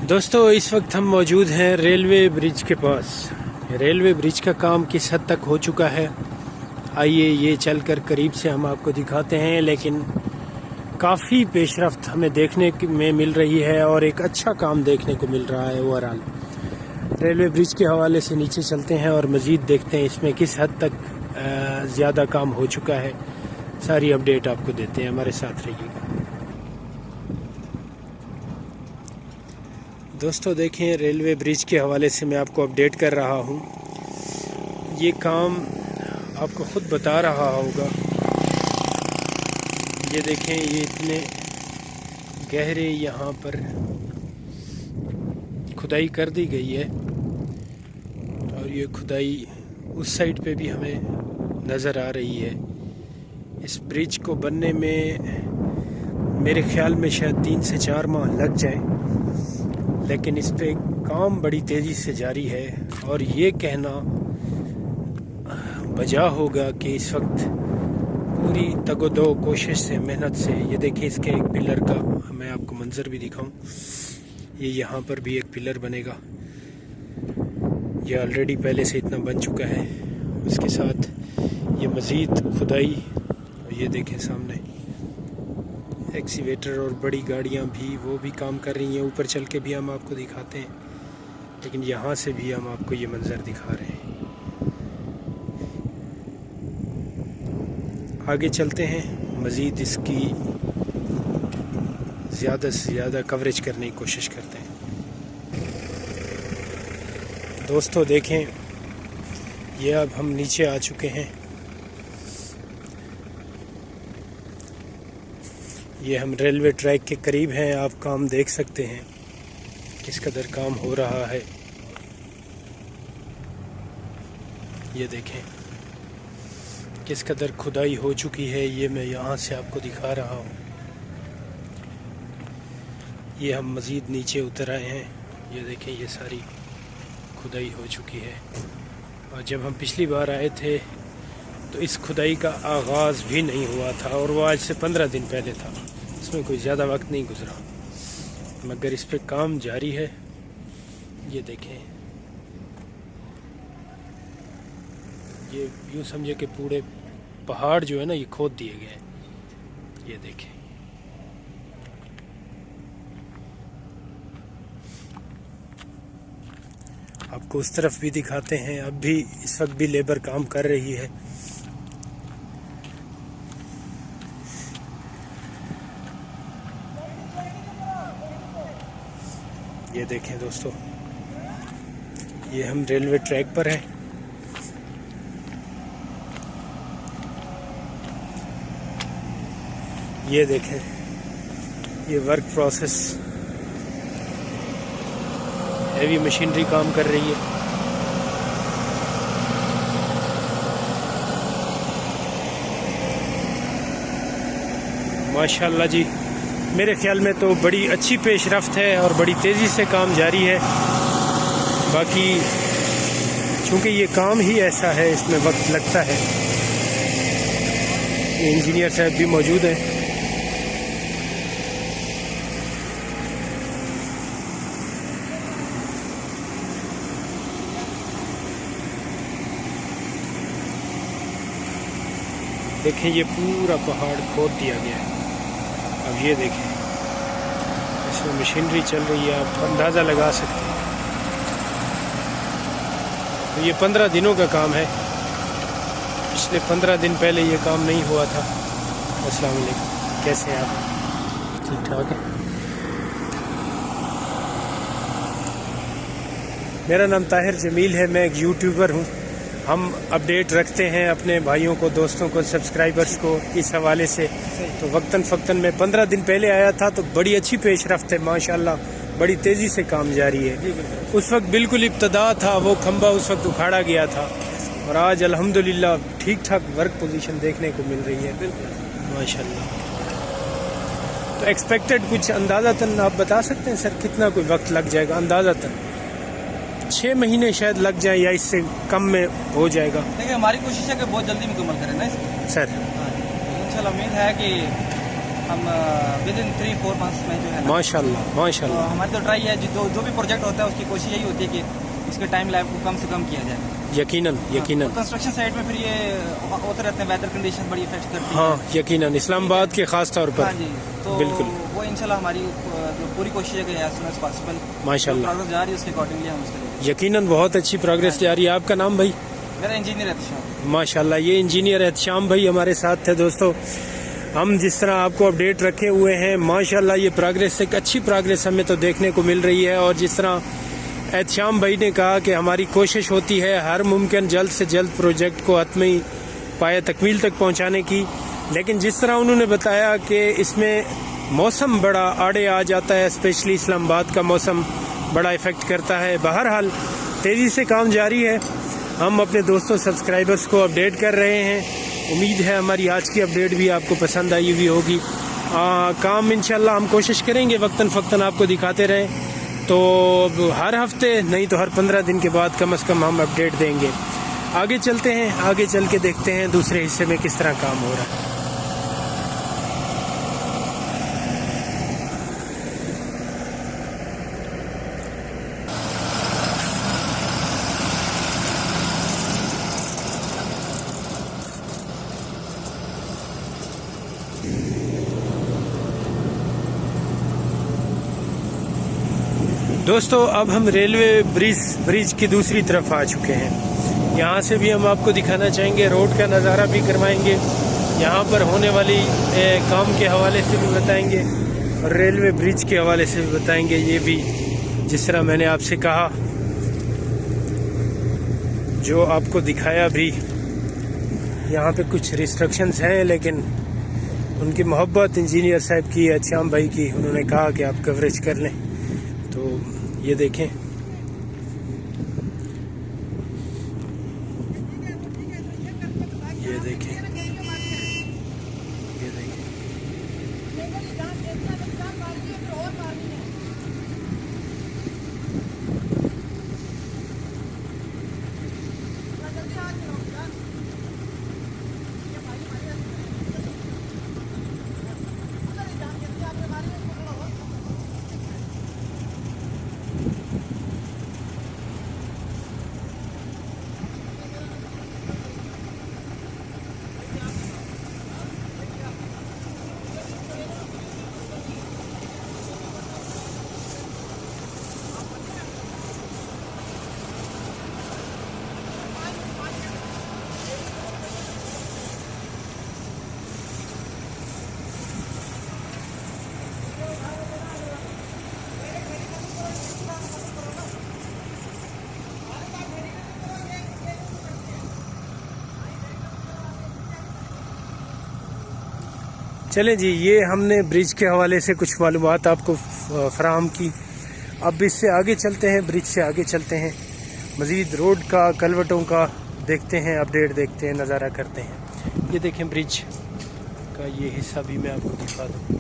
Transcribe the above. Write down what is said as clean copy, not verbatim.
दोस्तों इस वक्त हम मौजूद हैं रेलवे ब्रिज के पास। रेलवे ब्रिज का काम किस हद तक हो चुका है आइए ये चलकर करीब से हम आपको दिखाते हैं, लेकिन काफ़ी पेशरफ्त हमें देखने में मिल रही है और एक अच्छा काम देखने को मिल रहा है। ओवरऑल रेलवे ब्रिज के हवाले से नीचे चलते हैं और मज़ीद देखते हैं इसमें किस हद तक ज़्यादा काम हो चुका है। सारी अपडेट आपको देते हैं, हमारे साथ रहिएगा। दोस्तों देखें, रेलवे ब्रिज के हवाले से मैं आपको अपडेट कर रहा हूँ। ये काम आपको ख़ुद बता रहा होगा। ये देखें, ये इतने गहरे यहाँ पर खुदाई कर दी गई है और ये खुदाई उस साइड पे भी हमें नज़र आ रही है। इस ब्रिज को बनने में मेरे ख्याल में शायद 3 से 4 माह लग जाए, लेकिन इस पे काम बड़ी तेज़ी से जारी है और ये कहना बजा होगा कि इस वक्त पूरी तगोदो कोशिश से, मेहनत से, ये देखिए इसके एक पिलर का मैं आपको मंजर भी दिखाऊं। ये यहाँ पर भी एक पिलर बनेगा। ये ऑलरेडी पहले से इतना बन चुका है। उसके साथ ये मज़ीद खुदाई, ये देखें सामने एक्सीवेटर और बड़ी गाड़ियाँ भी वो भी काम कर रही हैं। ऊपर चल के भी हम आपको दिखाते हैं, लेकिन यहाँ से भी हम आपको ये मंज़र दिखा रहे हैं। आगे चलते हैं, मज़ीद इसकी ज़्यादा से ज़्यादा कवरेज करने की कोशिश करते हैं। दोस्तों देखें, ये अब हम नीचे आ चुके हैं। ये हम रेलवे ट्रैक के करीब हैं। आप काम देख सकते हैं किस कदर काम हो रहा है। ये देखें किस कदर खुदाई हो चुकी है। ये मैं यहाँ से आपको दिखा रहा हूँ। ये हम मज़ीद नीचे उतर आए हैं। ये देखें, ये सारी खुदाई हो चुकी है और जब हम पिछली बार आए थे तो इस खुदाई का आगाज़ भी नहीं हुआ था और वो आज से 15 दिन पहले था। इसमें कोई ज़्यादा वक्त नहीं गुजरा, मगर इस पे काम जारी है। ये देखें, ये यूँ समझे कि पूरे पहाड़ जो है ना, ये खोद दिए गए हैं। ये देखें, आपको उस तरफ भी दिखाते हैं। अब भी इस वक्त भी लेबर काम कर रही है। ये देखें दोस्तों, ये हम रेलवे ट्रैक पर हैं। ये देखें, ये वर्क प्रोसेस, हैवी मशीनरी काम कर रही है। माशाल्लाह जी, मेरे ख्याल में तो बड़ी अच्छी पेशरफ्त है और बड़ी तेज़ी से काम जारी है। बाकी चूँकि ये काम ही ऐसा है, इसमें वक्त लगता है। इंजीनियर साहब भी मौजूद हैं। देखें, ये पूरा पहाड़ खोद दिया गया है। अब ये देखें, इसमें मशीनरी चल रही है, आप अंदाज़ा लगा सकते हैं। तो ये 15 दिनों का काम है। पिछले 15 दिन पहले ये काम नहीं हुआ था। अस्सलाम वालेकुम, कैसे हैं आप? ठीक ठाक है। मेरा नाम ताहिर जमील है, मैं एक यूट्यूबर हूँ। हम अपडेट रखते हैं अपने भाइयों को, दोस्तों को, सब्सक्राइबर्स को इस हवाले से। तो वक्तन फ़क्तन में 15 दिन पहले आया था तो बड़ी अच्छी पेशरफ्त है माशाल्लाह, बड़ी तेज़ी से काम जारी है। उस वक्त बिल्कुल इब्तदा था, वो खंबा उस वक्त उखाड़ा गया था और आज अल्हम्दुलिल्लाह ठीक ठाक वर्क पोजीशन देखने को मिल रही है माशाल्लाह। तो एक्सपेक्टेड कुछ अंदाज़तन आप बता सकते हैं सर, कितना कोई वक्त लग जाएगा अंदाज़तन? 6 महीने शायद लग जाए या इससे कम में हो जाएगा। देखिए, हमारी कोशिश है कि बहुत जल्दी मुकम्मल करें ना इसको सर। इंशाल्लाह उम्मीद है कि हम विद इन 3-4 मंथ्स में जो है ना, माशाल्लाह तो माशाल्लाह। हमारी तो ट्राई है जो भी प्रोजेक्ट होता है उसकी कोशिश यही होती है कि उसके टाइम लाइफ को कम से कम किया जाए। यकीनन यकीनन। कंस्ट्रक्शन साइट में फिर ये होते रहते हैं, वेदर कंडीशन बड़ी इफेक्ट करती है। हाँ यकीनन, इस्लामाबाद के खास तौर पर। हाँ जी, तो बिल्कुल। वो इंशाल्लाह हमारी जो पूरी कोशिश है कि एज सून एज पॉसिबल माशाल्लाह प्रोग्रेस जा रही है उसके अकॉर्डिंगली हम उसके लिए। यकीनन बहुत अच्छी प्रोग्रेस जा रही है। आपका नाम भाई? मेरा इंजीनियर है। माशाल्लाह, ये इंजीनियर एहतशाम भाई हमारे साथ थे। दोस्तों हम जिस तरह आपको अपडेट रखे हुए हैं, माशाल्लाह ये प्रोग्रेस, एक अच्छी प्रोग्रेस हमें तो देखने को मिल रही है। और जिस तरह एहतशाम भाई ने कहा कि हमारी कोशिश होती है हर मुमकिन जल्द से जल्द प्रोजेक्ट को हतमी पाया तकमील तक पहुंचाने की, लेकिन जिस तरह उन्होंने बताया कि इसमें मौसम बड़ा आड़े आ जाता है, स्पेशली इस्लामाबाद का मौसम बड़ा इफ़ेक्ट करता है। बहरहाल तेज़ी से काम जारी है, हम अपने दोस्तों सब्सक्राइबर्स को अपडेट कर रहे हैं। उम्मीद है हमारी आज की अपडेट भी आपको पसंद आई हुई होगी। काम इंशाल्लाह हम कोशिश करेंगे वक्तन फ़क्तन आपको दिखाते रहें, तो हर हफ्ते नहीं तो हर 15 दिन के बाद कम से कम हम अपडेट देंगे। आगे चलते हैं, आगे चल के देखते हैं दूसरे हिस्से में किस तरह काम हो रहा है। दोस्तों अब हम रेलवे ब्रिज की दूसरी तरफ आ चुके हैं। यहाँ से भी हम आपको दिखाना चाहेंगे, रोड का नज़ारा भी करवाएंगे, यहाँ पर होने वाली काम के हवाले से भी बताएंगे और रेलवे ब्रिज के हवाले से भी बताएंगे। ये भी जिस तरह मैंने आपसे कहा, जो आपको दिखाया भी, यहाँ पे कुछ रिस्ट्रिक्शंस हैं, लेकिन उनकी मोहब्बत इंजीनियर साहब की, एहतशाम भाई की, उन्होंने कहा कि आप कवरेज कर लें। तो ये देखें, ये देखें, ये देखें। चलें जी, ये हमने ब्रिज के हवाले से कुछ मालूमात आपको फराहम की। अब इससे आगे चलते हैं, ब्रिज से आगे चलते हैं, मज़ीद रोड का, कलवटों का देखते हैं, अपडेट देखते हैं, नज़ारा करते हैं। ये देखें ब्रिज का ये हिस्सा भी मैं आपको दिखा दूँ।